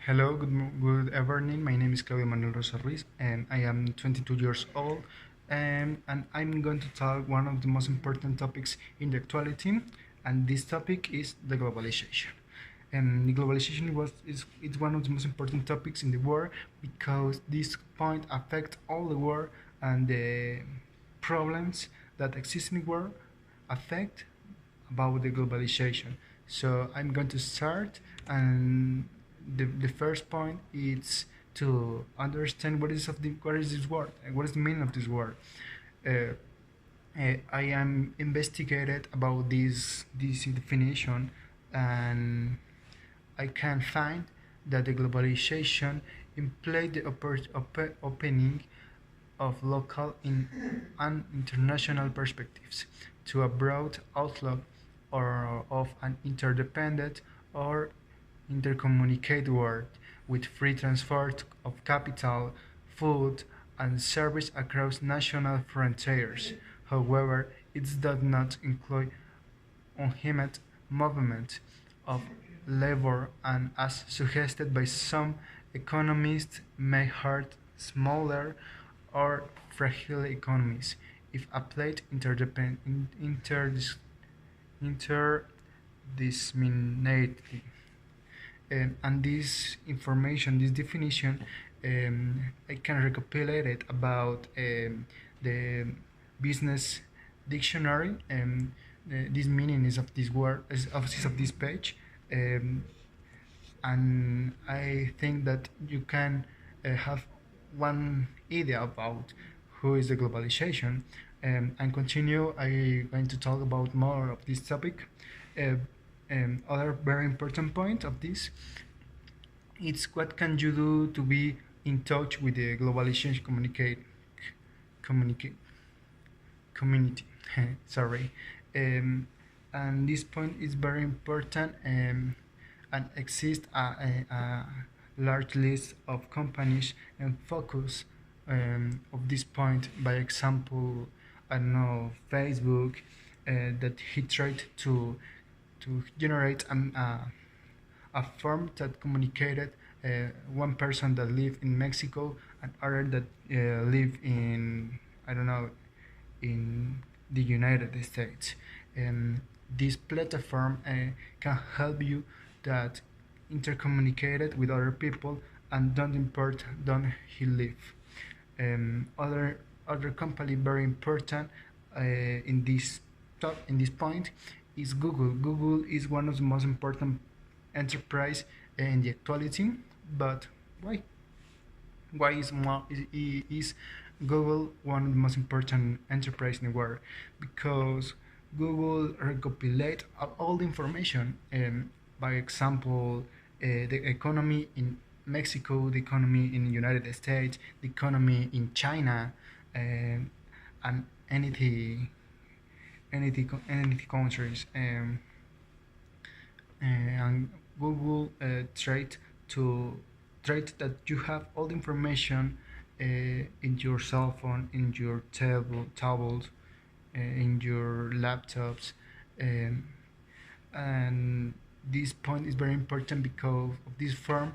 Hello, good evening. My name is Claudio Manuel Rosa Ruiz, and I am 22 years old. And I'm going to talk one of the most important topics in the actuality, and this topic is the globalization. And the globalization is one of the most important topics in the world because this point affects all the world, and the problems that exist in the world affect about the globalization. So I'm going to start, and the first point is to understand what is this word, and what is the meaning of this word. Uh, I am investigated about this definition, and I can find that the globalization implies the opening of local and international perspectives to a broad outlook or of an interdependent or intercommunicate world with free transfer of capital, food, and service across national frontiers. However, it does not include unhindered movement of labor, and as suggested by some economists may hurt smaller or fragile economies if applied interdiscriminately. And this information, this definition, I can recopilate it about the business dictionary. This meaning is of this word, is of this page, um, and I think that you can have one idea about who is the globalization, and continue. I'm going to talk about more of this topic. Uh, Other very important point of this, it's what can you do to be in touch with the globalization communicate community. Sorry. um, and this point is very important, and exists a large list of companies and focus of this point. By example, I don't know, Facebook, that he tried to generate a form that communicated one person that live in Mexico and other that live in, I don't know, in the United States. And this platform can help you that intercommunicated with other people and don't import don't he live. Other company very important in this point is Google. Google is one of the most important enterprise in the actuality, but why? Why is Google one of the most important enterprise in the world? Because Google recopilate all the information. By example, the economy in Mexico, the economy in the United States, the economy in China, and any countries. And Google tried to trade that you have all the information in your cell phone, in your tablets, in your laptops, um, and this point is very important because of this form.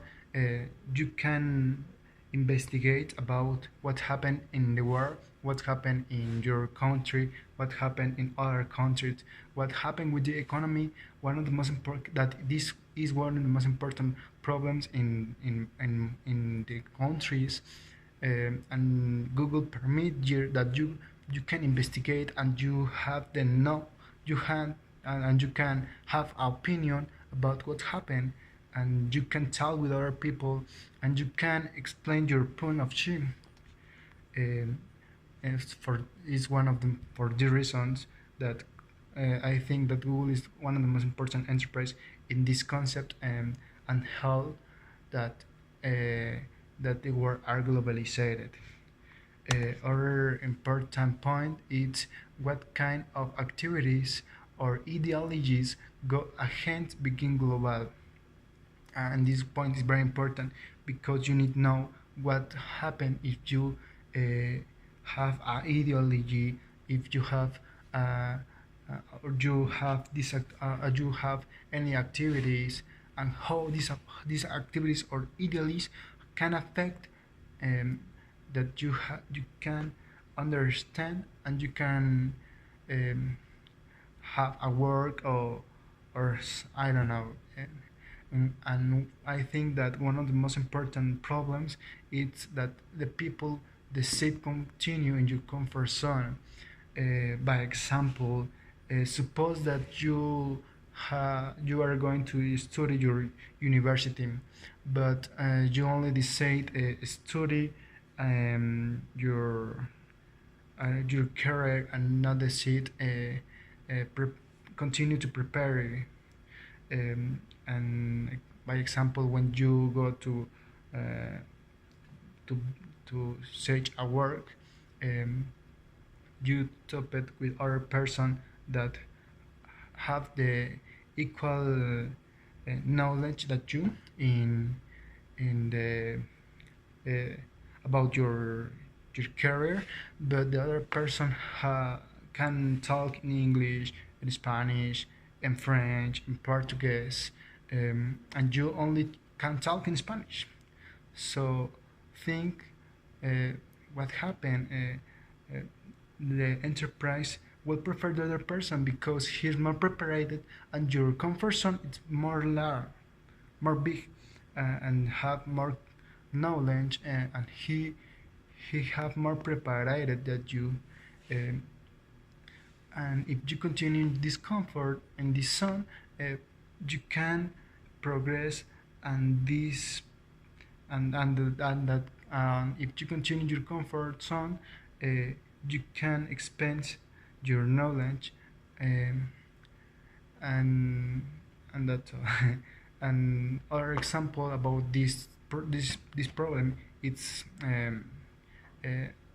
You can investigate about what happened in the world, what happened in your country, what happened in other countries, what happened with the economy. One of the most important that this is one of the most important problems in the countries, and Google permit you that you can investigate, and you have the know you have and you can have opinion about what happened, and you can talk with other people, and you can explain your point of view. Um, and is one of them for the reasons that I think that Google is one of the most important enterprise in this concept, and how that that the world are globalized. Other important point is what kind of activities or ideologies go ahead begin global. And this point is very important because you need to know what happen if you have an ideology, if you have or you have you have any activities, and how these activities or ideals can affect, um, that you can understand, and you can um, have a work, or I don't know. And I think that one of the most important problems is that the people decide continue in your comfort zone. By example, suppose that you are going to study your university, but you only decide study your career, and not decide continue to prepare. And by example, when you go uh, to to search a work, um, you top it with other person that have the equal knowledge that you in the uh, about your career, but the other person can talk in English, in Spanish, in French, in Portuguese, and you only can talk in Spanish. So think uh, what happened. The enterprise will prefer the other person because he's more prepared, and your comfort zone is more large, more big, and have more knowledge, and he have more prepared than you. Um, and if you continue in discomfort in this zone, uh, you can progress, and this and that if you continue your comfort zone, uh, you can expand your knowledge, um, and that's all. And other example about this problem, it's uh,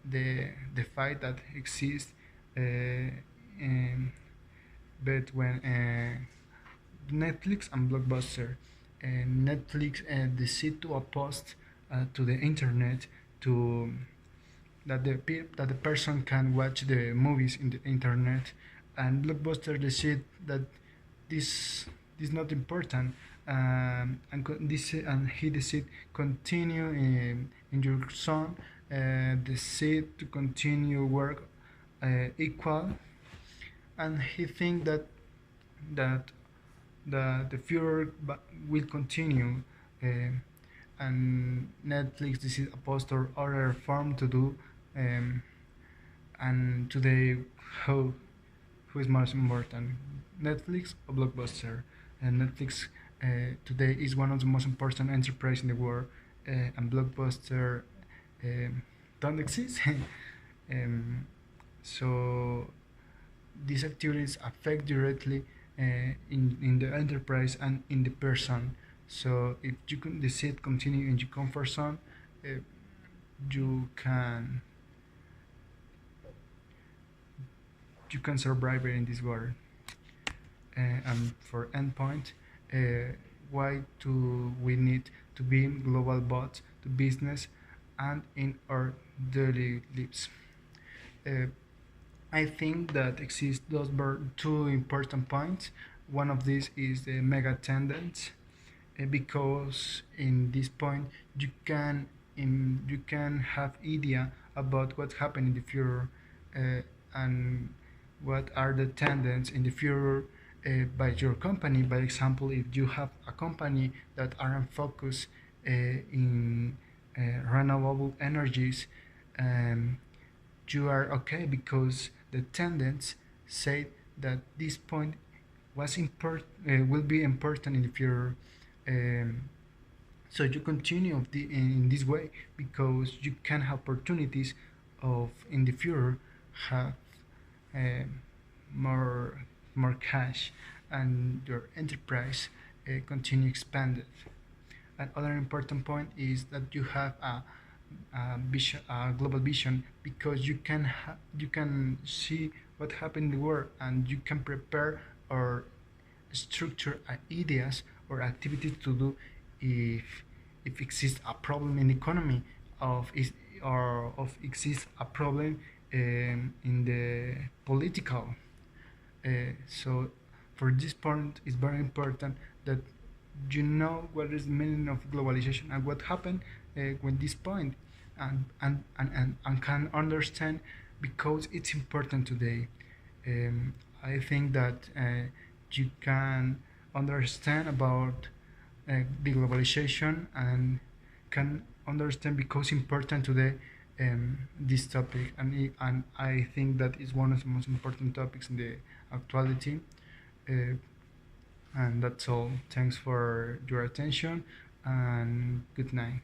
the fight that exists, um, between Netflix and Blockbuster. Netflix decide to post to the internet to that the person can watch the movies in the internet, and Blockbuster decide that this is not important, and he decide continue in your son, decide to continue work equal, and he think that the future will continue, uh, and Netflix this is a poster other form to do, um, and today how who is most important, Netflix or Blockbuster? And Netflix today is one of the most important enterprise in the world, and Blockbuster um, don't exist. So these activities affect directly in the enterprise and in the person. So if you can decide continue in your comfort zone, uh, you can you can survive in this world. And for endpoint, why do we need to be global bots to business and in our daily lives? Uh, I think that exist those two important points. One of these is the mega tendency, because in this point you can have idea about what happened in the future, and what are the tendencies in the future by your company. By example, if you have a company that are focused in renewable energies, um, you are okay because the tendencies say that this point will be important in the future. Um, so you continue in this way because you can have opportunities of in the future have um, more cash, and your enterprise continue expanded. Another important point is that you have a global vision because you can see what happened in the world, and you can prepare or structure ideas or activities to do if exists a problem in the economy of is or of exists a problem in the political. So for this point, it's very important that you know what is the meaning of globalization and what happened with this point, and can understand because it's important today. I think that you can understand about the globalization and can understand because important today this topic, and I think that is one of the most important topics in the actuality. Uh, and that's all. Thanks for your attention and good night.